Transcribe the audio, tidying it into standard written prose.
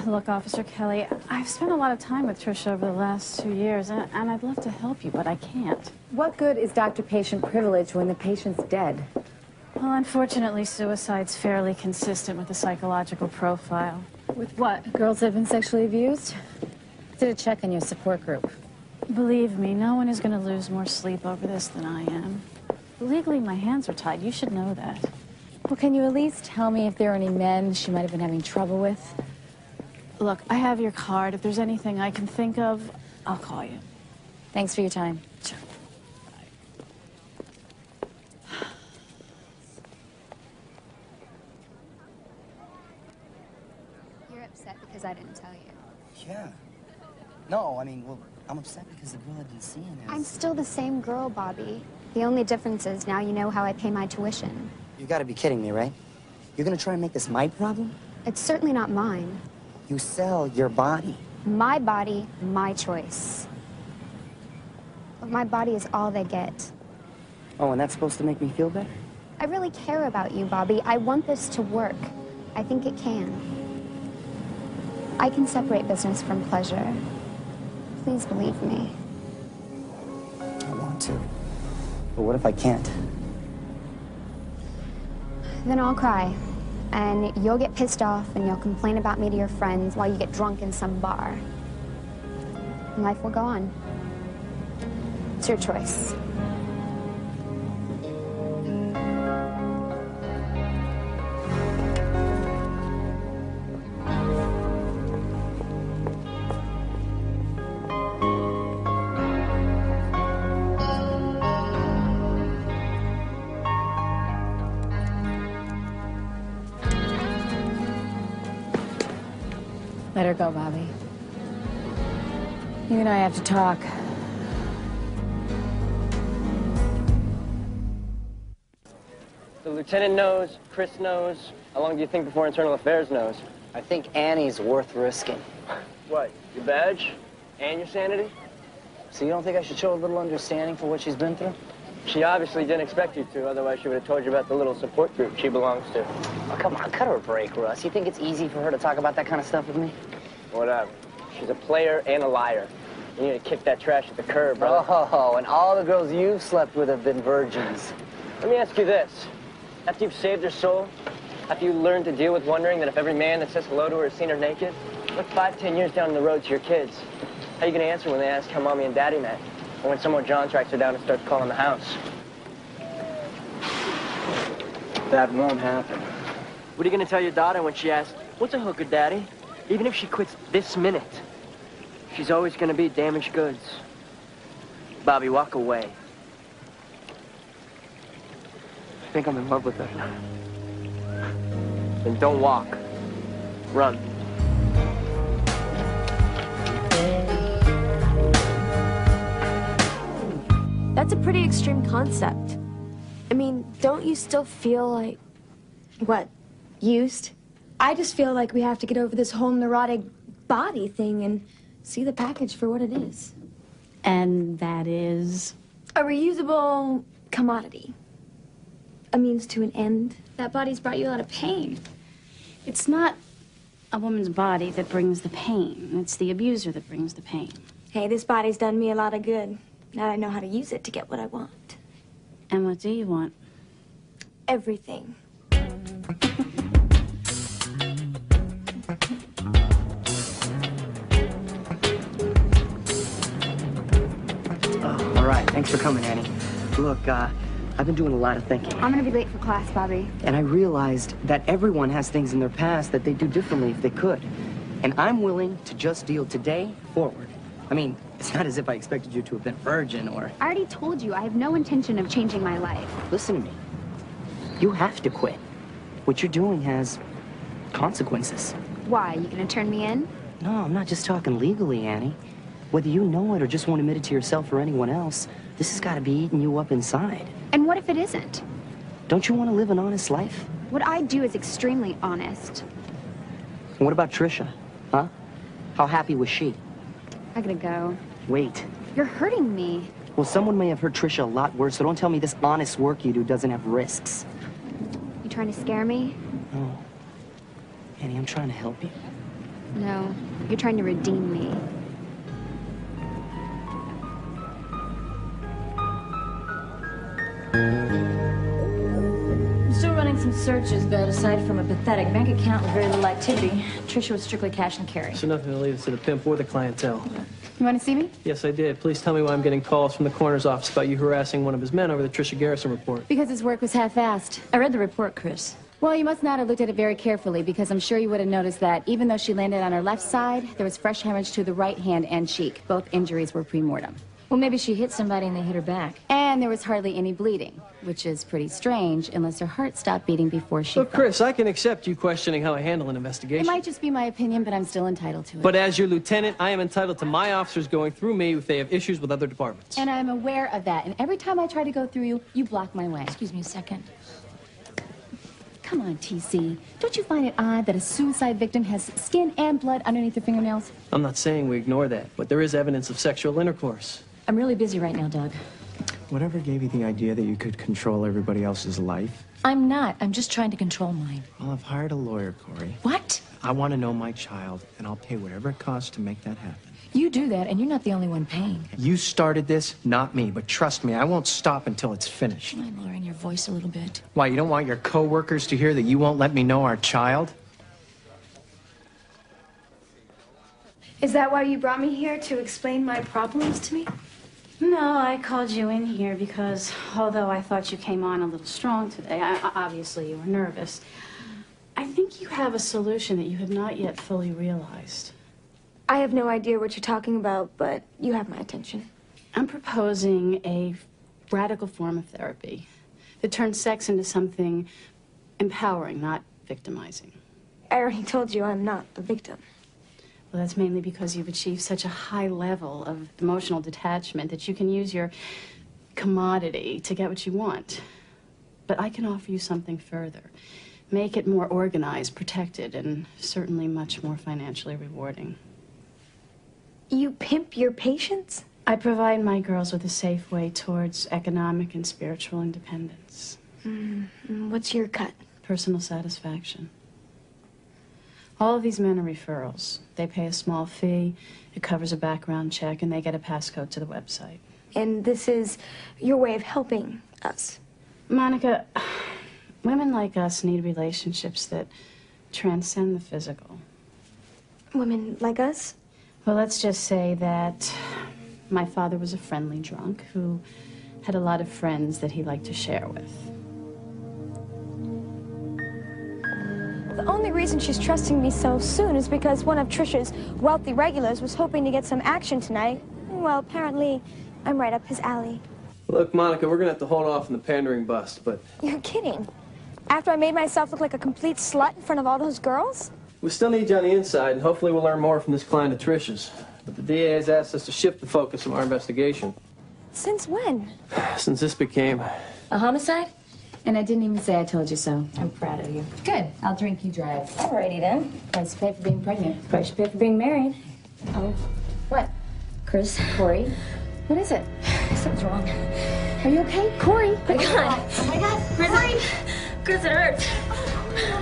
Look, Officer Kelly, I've spent a lot of time with Tricia over the last 2 years, and I'd love to help you, but I can't. What good is doctor-patient privilege when the patient's dead? Well, unfortunately, suicide's fairly consistent with the psychological profile. With what? Girls that have been sexually abused? Did a check on your support group. Believe me, no one is going to lose more sleep over this than I am. Legally, my hands are tied. You should know that. Well, can you at least tell me if there are any men she might have been having trouble with? Look, I have your card. If there's anything I can think of, I'll call you. Thanks for your time. Sure. You're upset because I didn't tell you. Yeah. No, I mean, well, I'm upset because the girl I've been seeing is... I'm still the same girl, Bobby. The only difference is now you know how I pay my tuition. You gotta be kidding me, right? You're gonna try and make this my problem? It's certainly not mine. You sell your body. My body, my choice. But my body is all they get. Oh, and that's supposed to make me feel better? I really care about you, Bobby. I want this to work. I think it can. I can separate business from pleasure. Please believe me. I want to. But what if I can't? Then I'll cry. And you'll get pissed off and you'll complain about me to your friends while you get drunk in some bar. And life will go on. It's your choice. Let her go, Bobby. You and I have to talk. The lieutenant knows, Chris knows. How long do you think before Internal Affairs knows? I think Annie's worth risking. What, your badge? And your sanity? So you don't think I should show a little understanding for what she's been through? She obviously didn't expect you to, otherwise she would have told you about the little support group she belongs to. Oh, come on, cut her a break, Russ. You think it's easy for her to talk about that kind of stuff with me? Whatever. She's a player and a liar. You need to kick that trash at the curb, brother. Oh, and all the girls you've slept with have been virgins. Let me ask you this. After you've saved her soul, after you learn to deal with wondering that if every man that says hello to her has seen her naked, look 5, 10 years down the road to your kids. How are you going to answer when they ask how Mommy and Daddy met? Or when someone John tracks her down and starts calling the house? That won't happen. What are you going to tell your daughter when she asks, what's a hooker, Daddy? Even if she quits this minute, she's always going to be damaged goods. Bobby, walk away. I think I'm in love with her. Then don't walk. Run. That's a pretty extreme concept. I mean, don't you still feel like... What? Used? I just feel like we have to get over this whole neurotic body thing and see the package for what it is. And that is? A reusable commodity. A means to an end. That body's brought you a lot of pain. It's not a woman's body that brings the pain. It's the abuser that brings the pain. Hey, this body's done me a lot of good. Now I know how to use it to get what I want. And what do you want? Everything. Oh, all right. Thanks for coming, Annie. Look, I've been doing a lot of thinking. I'm gonna be late for class, Bobby. And I realized that everyone has things in their past that they'd do differently if they could. And I'm willing to just deal today forward. I mean, it's not as if I expected you to have been virgin or... I already told you, I have no intention of changing my life. Listen to me. You have to quit. What you're doing has consequences. Why, you gonna turn me in? No, I'm not just talking legally, Annie. Whether you know it or just won't admit it to yourself or anyone else, this has got to be eating you up inside. And what if it isn't? Don't you want to live an honest life? What I do is extremely honest. And what about Tricia? Huh? How happy was she? I gotta go. Wait. You're hurting me. Well, someone may have hurt Tricia a lot worse, so don't tell me this honest work you do doesn't have risks. You trying to scare me? No. Annie, I'm trying to help you. No, you're trying to redeem me. I'm still running some searches, but aside from a pathetic bank account with very little activity, Trisha was strictly cash and carry. So nothing to lead us to the pimp or the clientele. You want to see me? Yes, I did. Please tell me why I'm getting calls from the coroner's office about you harassing one of his men over the Trisha Garrison report. Because his work was half-assed. I read the report, Chris. Well, you must not have looked at it very carefully, because I'm sure you would have noticed that even though she landed on her left side, there was fresh hemorrhage to the right hand and cheek. Both injuries were pre-mortem. Well, maybe she hit somebody and they hit her back. And there was hardly any bleeding, which is pretty strange, unless her heart stopped beating before she Look, fell. Chris, I can accept you questioning how I handle an It investigation. might just be my opinion, but I'm still entitled to it. But as your lieutenant, I am entitled to my officers going through me if they have issues with other departments. And I'm aware of that. And every time I try to go through you, you block my way. Excuse me a second. Come on, TC. Don't you find it odd that a suicide victim has skin and blood underneath their fingernails? I'm not saying we ignore that, but there is evidence of sexual intercourse. I'm really busy right now, Doug. Whatever gave you the idea that you could control everybody else's life? I'm not. I'm just trying to control mine. Well, I've hired a lawyer, Corey. What? I want to know my child, and I'll pay whatever it costs to make that happen. You do that, and you're not the only one paying. You started this, not me, but trust me, I won't stop until it's finished. Mind lowering your voice a little bit? Why, you don't want your coworkers to hear that you won't let me know our child? Is that why you brought me here, to explain my problems to me? No, I called you in here because although I thought you came on a little strong today, obviously you were nervous, I think you have a solution that you have not yet fully realized. I have no idea what you're talking about, but you have my attention. I'm proposing a radical form of therapy that turns sex into something empowering, not victimizing. I already told you I'm not the victim. Well, that's mainly because you've achieved such a high level of emotional detachment that you can use your commodity to get what you want. But I can offer you something further. Make it more organized, protected, and certainly much more financially rewarding. You pimp your patients? I provide my girls with a safe way towards economic and spiritual independence. What's your cut? Personal satisfaction. All of these men are referrals. They pay a small fee, it covers a background check, and they get a passcode to the website. And this is your way of helping us? Monica, women like us need relationships that transcend the physical. Women like us? Well, let's just say that my father was a friendly drunk who had a lot of friends that he liked to share with. The only reason she's trusting me so soon is because one of Trisha's wealthy regulars was hoping to get some action tonight. Well, apparently, I'm right up his alley. Look, Monica, we're gonna have to hold off on the pandering bust, but You're kidding. After I made myself look like a complete slut in front of all those girls? we still need you on the inside, and hopefully we'll learn more from this client of Trish's. But the DA has asked us to shift the focus of our investigation. Since when? Since this became... A homicide? And I didn't even say I told you so. I'm proud of you. Good. I'll drink, you drive. Alrighty then. Price you pay for being pregnant. Price you pay for being married. Oh. What? Chris, Corey? What is it? something's wrong. Are you okay? Corey? Oh my God. Oh my God. Chris, Corey. Chris, it hurts.